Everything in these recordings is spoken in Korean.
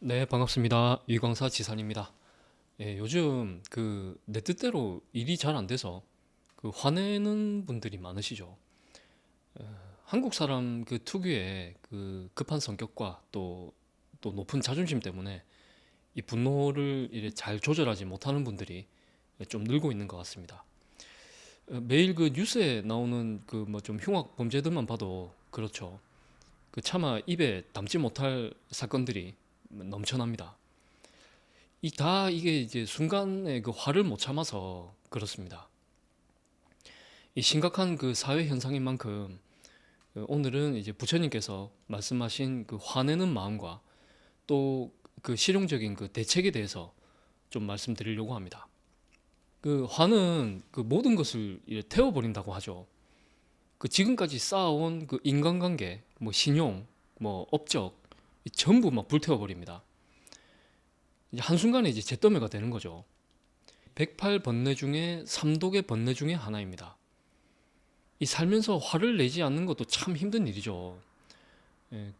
네, 반갑습니다. 유광사 지산입니다. 예, 요즘 내 뜻대로 일이 잘 안 돼서 화내는 분들이 많으시죠. 한국 사람 특유의 급한 성격과 또 높은 자존심 때문에 이 분노를 이래 잘 조절하지 못하는 분들이 좀 늘고 있는 것 같습니다. 매일 뉴스에 나오는 뭐 좀 흉악 범죄들만 봐도 그렇죠. 차마 입에 담지 못할 사건들이 넘쳐납니다. 이게 이제 순간에 화를 못 참아서 그렇습니다. 이 심각한 사회 현상인 만큼 오늘은 이제 부처님께서 말씀하신 화내는 마음과 또 실용적인 대책에 대해서 좀 말씀드리려고 합니다. 화는 모든 것을 이렇게 태워버린다고 하죠. 지금까지 쌓아온 인간관계, 뭐 신용, 뭐 업적, 전부 막 불태워버립니다. 이제 한순간에 이제 잿더미가 되는 거죠. 108번뇌 중에 삼독의 번뇌 중에 하나입니다. 이 살면서 화를 내지 않는 것도 참 힘든 일이죠. 예,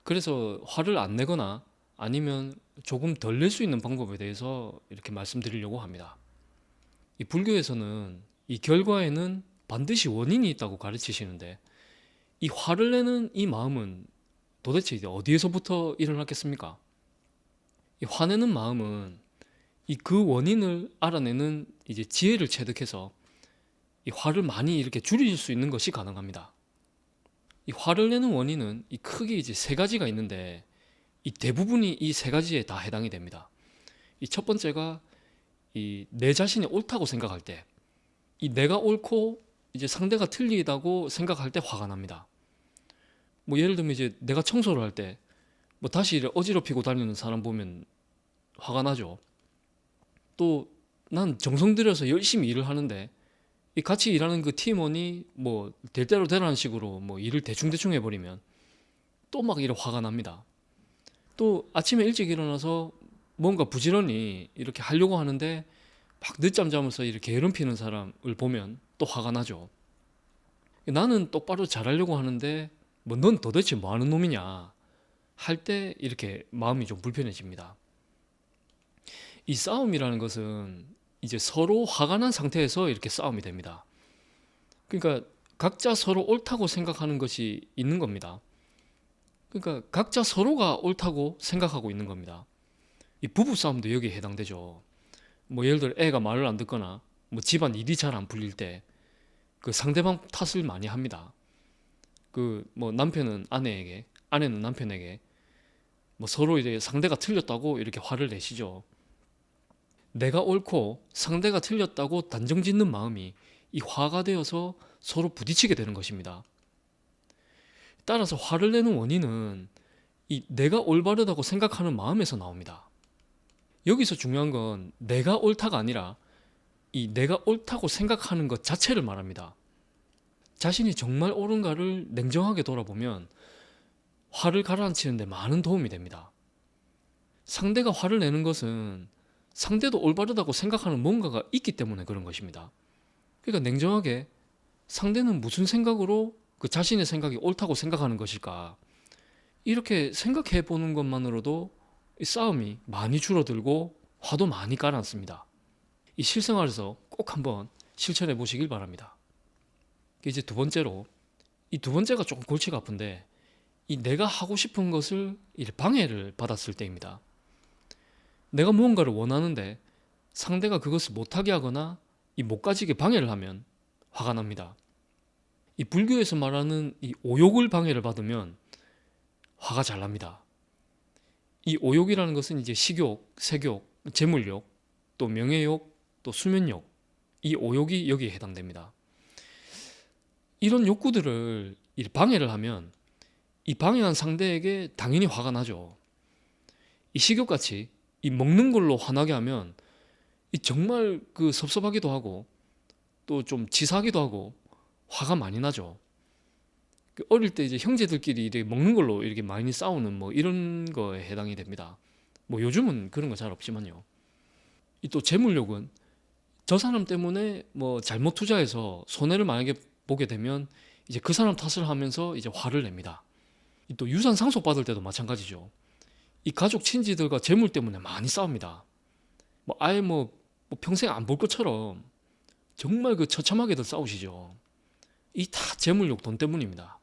그래서 화를 안 내거나 아니면 조금 덜 낼 수 있는 방법에 대해서 이렇게 말씀드리려고 합니다. 이 불교에서는 이 결과에는 반드시 원인이 있다고 가르치시는데 이 화를 내는 이 마음은 도대체 이제 어디에서부터 일어났겠습니까? 이 화내는 마음은 원인을 알아내는 이제 지혜를 체득해서 이 화를 많이 이렇게 줄일 수 있는 것이 가능합니다. 이 화를 내는 원인은 크게 이제 세 가지가 있는데 이 대부분이 이 세 가지에 다 해당이 됩니다. 이 첫 번째가 내 자신이 옳다고 생각할 때, 이 내가 옳고 이제 상대가 틀리다고 생각할 때 화가 납니다. 뭐 예를 들면 이제 내가 청소를 할 때 뭐 다시 이래 어지럽히고 다니는 사람 보면 화가 나죠. 또 난 정성 들여서 열심히 일을 하는데 이 같이 일하는 팀원이 뭐 될 대로 되라는 식으로 뭐 일을 대충대충 해버리면 또 막 이래 화가 납니다. 또 아침에 일찍 일어나서 뭔가 부지런히 이렇게 하려고 하는데 막 늦잠 자면서 이렇게 게으름 피는 사람을 보면 또 화가 나죠. 나는 똑바로 잘하려고 하는데 뭐 넌 도대체 뭐 하는 놈이냐 할 때 이렇게 마음이 좀 불편해집니다. 이 싸움이라는 것은 이제 서로 화가 난 상태에서 이렇게 싸움이 됩니다. 그러니까 각자 서로 옳다고 생각하는 것이 있는 겁니다. 그러니까 각자 서로가 옳다고 생각하고 있는 겁니다. 이 부부 싸움도 여기에 해당되죠. 뭐 예를 들어 애가 말을 안 듣거나 뭐 집안 일이 잘 안 풀릴 때 상대방 탓을 많이 합니다. 뭐 남편은 아내에게, 아내는 남편에게 뭐 서로 이제 상대가 틀렸다고 이렇게 화를 내시죠. 내가 옳고 상대가 틀렸다고 단정짓는 마음이 이 화가 되어서 서로 부딪히게 되는 것입니다. 따라서 화를 내는 원인은 이 내가 올바르다고 생각하는 마음에서 나옵니다. 여기서 중요한 건 내가 옳다가 아니라 이 내가 옳다고 생각하는 것 자체를 말합니다. 자신이 정말 옳은가를 냉정하게 돌아보면 화를 가라앉히는 데 많은 도움이 됩니다. 상대가 화를 내는 것은 상대도 올바르다고 생각하는 뭔가가 있기 때문에 그런 것입니다. 그러니까 냉정하게 상대는 무슨 생각으로 자신의 생각이 옳다고 생각하는 것일까? 이렇게 생각해 보는 것만으로도 이 싸움이 많이 줄어들고 화도 많이 가라앉습니다. 이 실생활에서 꼭 한번 실천해 보시길 바랍니다. 이제 두 번째로, 이 두 번째가 조금 골치가 아픈데 이 내가 하고 싶은 것을 방해를 받았을 때입니다. 내가 무언가를 원하는데 상대가 그것을 못하게 하거나 못 가지게 방해를 하면 화가 납니다. 이 불교에서 말하는 이 오욕을 방해를 받으면 화가 잘 납니다. 이 오욕이라는 것은 이제 식욕, 색욕, 재물욕, 또 명예욕, 또 수면욕, 이 오욕이 여기에 해당됩니다. 이런 욕구들을 방해를 하면 이 방해한 상대에게 당연히 화가 나죠. 이 식욕같이 이 먹는 걸로 화나게 하면 이 정말 섭섭하기도 하고 또 좀 치사하기도 하고 화가 많이 나죠. 어릴 때 이제 형제들끼리 이렇게 먹는 걸로 이렇게 많이 싸우는 뭐 이런 거에 해당이 됩니다. 뭐 요즘은 그런 거 잘 없지만요. 이 또 재물욕은 저 사람 때문에 뭐 잘못 투자해서 손해를 만약에 보게 되면 이제 그 사람 탓을 하면서 이제 화를 냅니다. 또 유산 상속 받을 때도 마찬가지죠. 이 가족 친지들과 재물 때문에 많이 싸웁니다. 뭐 아예 뭐 평생 안 볼 것처럼 정말 그 처참하게들 싸우시죠. 이 다 재물욕, 돈 때문입니다.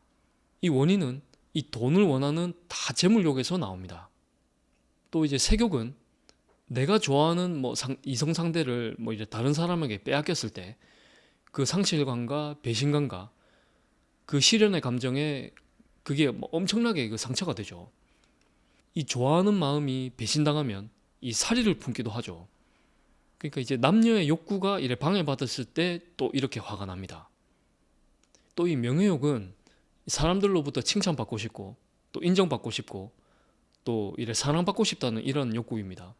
이 원인은 이 돈을 원하는 다 재물욕에서 나옵니다. 또 이제 세욕은 내가 좋아하는 뭐 이성 상대를 뭐 이제 다른 사람에게 빼앗겼을 때 그 상실감과 배신감과 그 시련의 감정에 그게 뭐 엄청나게 그 상처가 되죠. 이 좋아하는 마음이 배신당하면 이 사리를 품기도 하죠. 그러니까 이제 남녀의 욕구가 이래 방해받았을 때 또 이렇게 화가 납니다. 또 이 명예욕은 사람들로부터 칭찬받고 싶고 또 인정받고 싶고 또 이래 사랑받고 싶다는 이런 욕구입니다.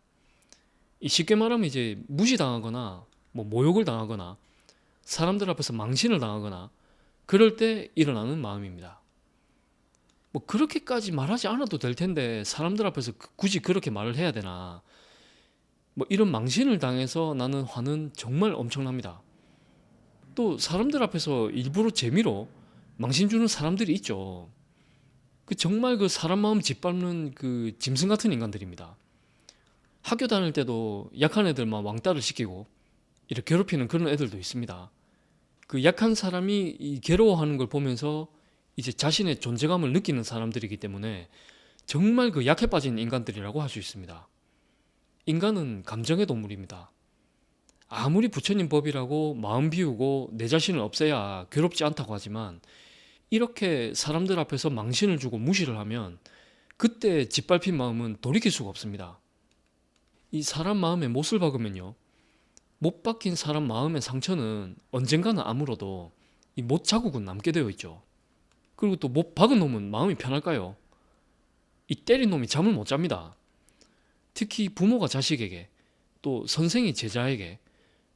이 쉽게 말하면 이제 무시당하거나 뭐 모욕을 당하거나 사람들 앞에서 망신을 당하거나 그럴 때 일어나는 마음입니다. 뭐 그렇게까지 말하지 않아도 될 텐데 사람들 앞에서 굳이 그렇게 말을 해야 되나? 뭐 이런 망신을 당해서 나는 화는 정말 엄청납니다. 또 사람들 앞에서 일부러 재미로 망신 주는 사람들이 있죠. 그 정말 그 사람 마음 짓밟는 그 짐승 같은 인간들입니다. 학교 다닐 때도 약한 애들만 왕따를 시키고 이렇게 괴롭히는 그런 애들도 있습니다. 그 약한 사람이 이 괴로워하는 걸 보면서 이제 자신의 존재감을 느끼는 사람들이기 때문에 정말 그 약해 빠진 인간들이라고 할 수 있습니다. 인간은 감정의 동물입니다. 아무리 부처님 법이라고 마음 비우고 내 자신을 없애야 괴롭지 않다고 하지만 이렇게 사람들 앞에서 망신을 주고 무시를 하면 그때 짓밟힌 마음은 돌이킬 수가 없습니다. 이 사람 마음에 못을 박으면요, 못 박힌 사람 마음의 상처는 언젠가는 아물어도 이 못 자국은 남게 되어 있죠. 그리고 또 못 박은 놈은 마음이 편할까요? 이 때린 놈이 잠을 못 잡니다. 특히 부모가 자식에게, 또 선생이 제자에게,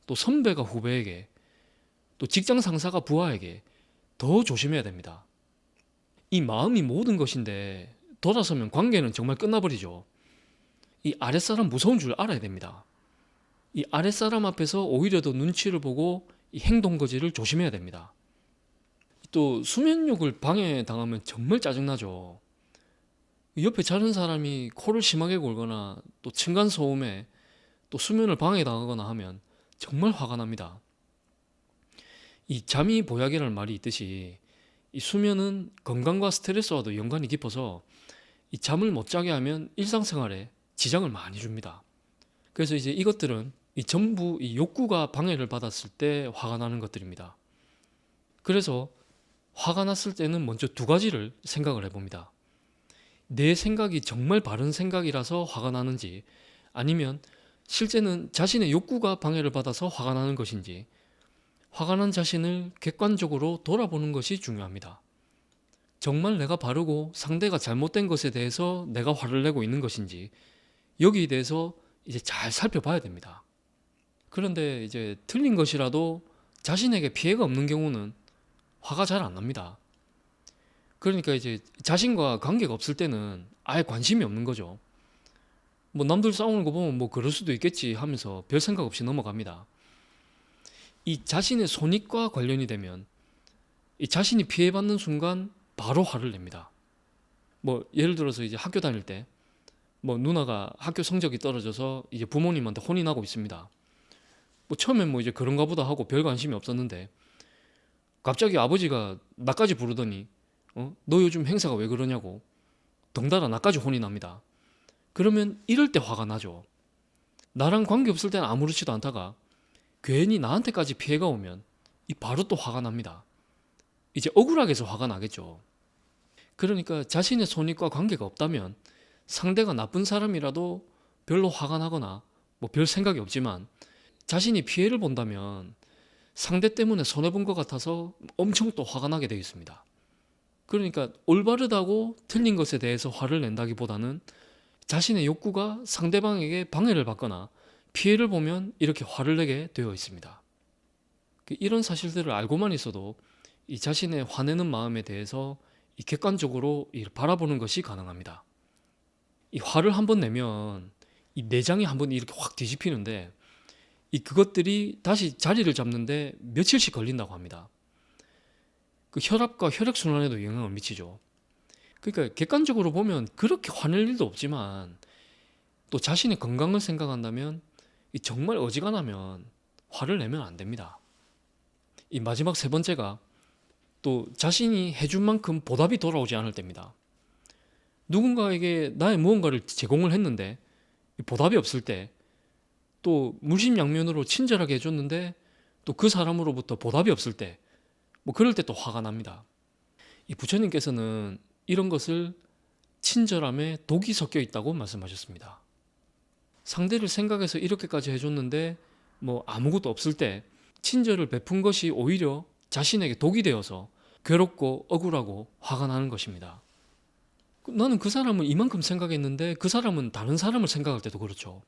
또 선배가 후배에게, 또 직장 상사가 부하에게 더 조심해야 됩니다. 이 마음이 모든 것인데 돌아서면 관계는 정말 끝나버리죠. 이 아랫사람 무서운 줄 알아야 됩니다. 이 아랫사람 앞에서 오히려 더 눈치를 보고 이 행동거지를 조심해야 됩니다. 또 수면욕을 방해당하면 정말 짜증나죠. 옆에 자는 사람이 코를 심하게 골거나 또 층간소음에 또 수면을 방해당하거나 하면 정말 화가 납니다. 이 잠이 보약이라는 말이 있듯이 이 수면은 건강과 스트레스와도 연관이 깊어서 이 잠을 못 자게 하면 일상생활에 지장을 많이 줍니다. 그래서 이제 이것들은 이 전부 이 욕구가 방해를 받았을 때 화가 나는 것들입니다. 그래서 화가 났을 때는 먼저 두 가지를 생각을 해봅니다. 내 생각이 정말 바른 생각이라서 화가 나는지, 아니면 실제는 자신의 욕구가 방해를 받아서 화가 나는 것인지, 화가 난 자신을 객관적으로 돌아보는 것이 중요합니다. 정말 내가 바르고 상대가 잘못된 것에 대해서 내가 화를 내고 있는 것인지, 여기에 대해서 이제 잘 살펴봐야 됩니다. 그런데 이제 틀린 것이라도 자신에게 피해가 없는 경우는 화가 잘 안 납니다. 그러니까 이제 자신과 관계가 없을 때는 아예 관심이 없는 거죠. 뭐 남들 싸우는 거 보면 뭐 그럴 수도 있겠지 하면서 별 생각 없이 넘어갑니다. 이 자신의 손익과 관련이 되면 이 자신이 피해받는 순간 바로 화를 냅니다. 뭐 예를 들어서 이제 학교 다닐 때 뭐 누나가 학교 성적이 떨어져서 이제 부모님한테 혼이 나고 있습니다. 뭐 처음엔 뭐 이제 그런가 보다 하고 별 관심이 없었는데 갑자기 아버지가 나까지 부르더니 너 요즘 행사가 왜 그러냐고 덩달아 나까지 혼이 납니다. 그러면 이럴 때 화가 나죠. 나랑 관계없을 때는 아무렇지도 않다가 괜히 나한테까지 피해가 오면 이 바로 또 화가 납니다. 이제 억울하게 해서 화가 나겠죠. 그러니까 자신의 손익과 관계가 없다면 상대가 나쁜 사람이라도 별로 화가 나거나 뭐 별 생각이 없지만 자신이 피해를 본다면 상대 때문에 손해본 것 같아서 엄청 또 화가 나게 되겠습니다. 그러니까 올바르다고 틀린 것에 대해서 화를 낸다기보다는 자신의 욕구가 상대방에게 방해를 받거나 피해를 보면 이렇게 화를 내게 되어 있습니다. 이런 사실들을 알고만 있어도 이 자신의 화내는 마음에 대해서 이 객관적으로 바라보는 것이 가능합니다. 이 화를 한번 내면 이 내장이 한번 이렇게 확 뒤집히는데 이 그것들이 다시 자리를 잡는데 며칠씩 걸린다고 합니다. 그 혈압과 혈액순환에도 영향을 미치죠. 그러니까 객관적으로 보면 그렇게 화낼 일도 없지만 또 자신의 건강을 생각한다면 이 정말 어지간하면 화를 내면 안 됩니다. 이 마지막 세 번째가 또 자신이 해준 만큼 보답이 돌아오지 않을 때입니다. 누군가에게 나의 무언가를 제공을 했는데 보답이 없을 때, 또 물심양면으로 친절하게 해줬는데 또 그 사람으로부터 보답이 없을 때, 뭐 그럴 때 또 화가 납니다. 이 부처님께서는 이런 것을 친절함에 독이 섞여 있다고 말씀하셨습니다. 상대를 생각해서 이렇게까지 해줬는데 뭐 아무것도 없을 때 친절을 베푼 것이 오히려 자신에게 독이 되어서 괴롭고 억울하고 화가 나는 것입니다. 나는 그 사람을 이만큼 생각했는데 그 사람은 다른 사람을 생각할 때도 그렇죠.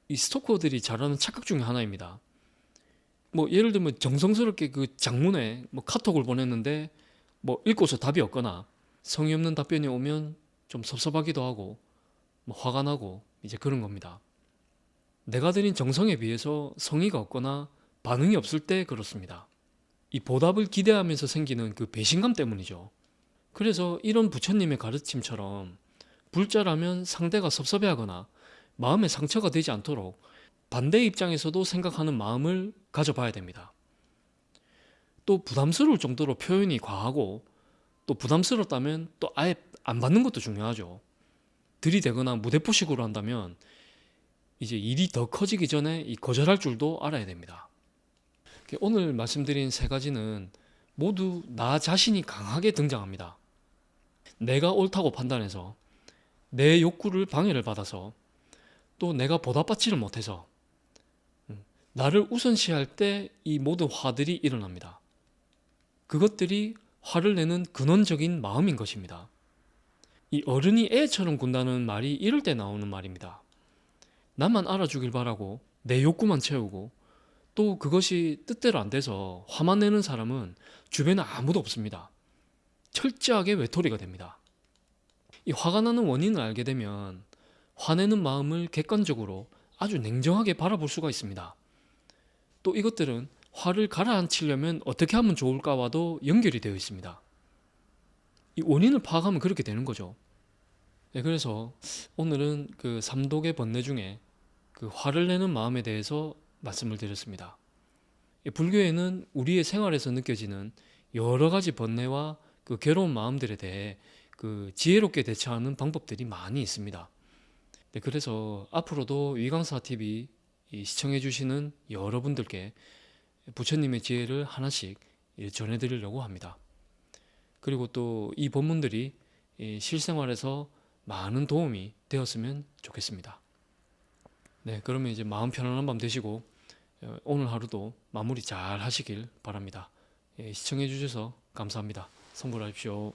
이 스토커들이 잘하는 착각 중에 하나입니다. 뭐 예를 들면 정성스럽게 그 장문에 뭐 카톡을 보냈는데 뭐 읽고서 답이 없거나 성의 없는 답변이 오면 좀 섭섭하기도 하고 뭐 화가 나고 이제 그런 겁니다. 내가 드린 정성에 비해서 성의가 없거나 반응이 없을 때 그렇습니다. 이 보답을 기대하면서 생기는 그 배신감 때문이죠. 그래서 이런 부처님의 가르침처럼 불자라면 상대가 섭섭해하거나 마음에 상처가 되지 않도록 반대 입장에서도 생각하는 마음을 가져봐야 됩니다. 또 부담스러울 정도로 표현이 과하고 또 부담스럽다면 또 아예 안 받는 것도 중요하죠. 들이대거나 무대포식으로 한다면 이제 일이 더 커지기 전에 이 거절할 줄도 알아야 됩니다. 오늘 말씀드린 세 가지는 모두 나 자신이 강하게 등장합니다. 내가 옳다고 판단해서, 내 욕구를 방해를 받아서, 또 내가 보답받지를 못해서 나를 우선시할 때 이 모든 화들이 일어납니다. 그것들이 화를 내는 근원적인 마음인 것입니다. 이 어른이 애처럼 군다는 말이 이럴 때 나오는 말입니다. 나만 알아주길 바라고 내 욕구만 채우고 또 그것이 뜻대로 안 돼서 화만 내는 사람은 주변에 아무도 없습니다. 철저하게 외톨이가 됩니다. 이 화가 나는 원인을 알게 되면 화내는 마음을 객관적으로 아주 냉정하게 바라볼 수가 있습니다. 또 이것들은 화를 가라앉히려면 어떻게 하면 좋을까와도 연결이 되어 있습니다. 이 원인을 파악하면 그렇게 되는 거죠. 네, 그래서 오늘은 그 삼독의 번뇌 중에 그 화를 내는 마음에 대해서 말씀을 드렸습니다. 불교에는 우리의 생활에서 느껴지는 여러 가지 번뇌와 그 괴로운 마음들에 대해 그 지혜롭게 대처하는 방법들이 많이 있습니다. 네, 그래서 앞으로도 위강사 TV 시청해 주시는 여러분들께 부처님의 지혜를 하나씩 전해드리려고 합니다. 그리고 또 이 법문들이 실생활에서 많은 도움이 되었으면 좋겠습니다. 네, 그러면 이제 마음 편안한 밤 되시고 오늘 하루도 마무리 잘 하시길 바랍니다. 시청해 주셔서 감사합니다. 성불하십시오.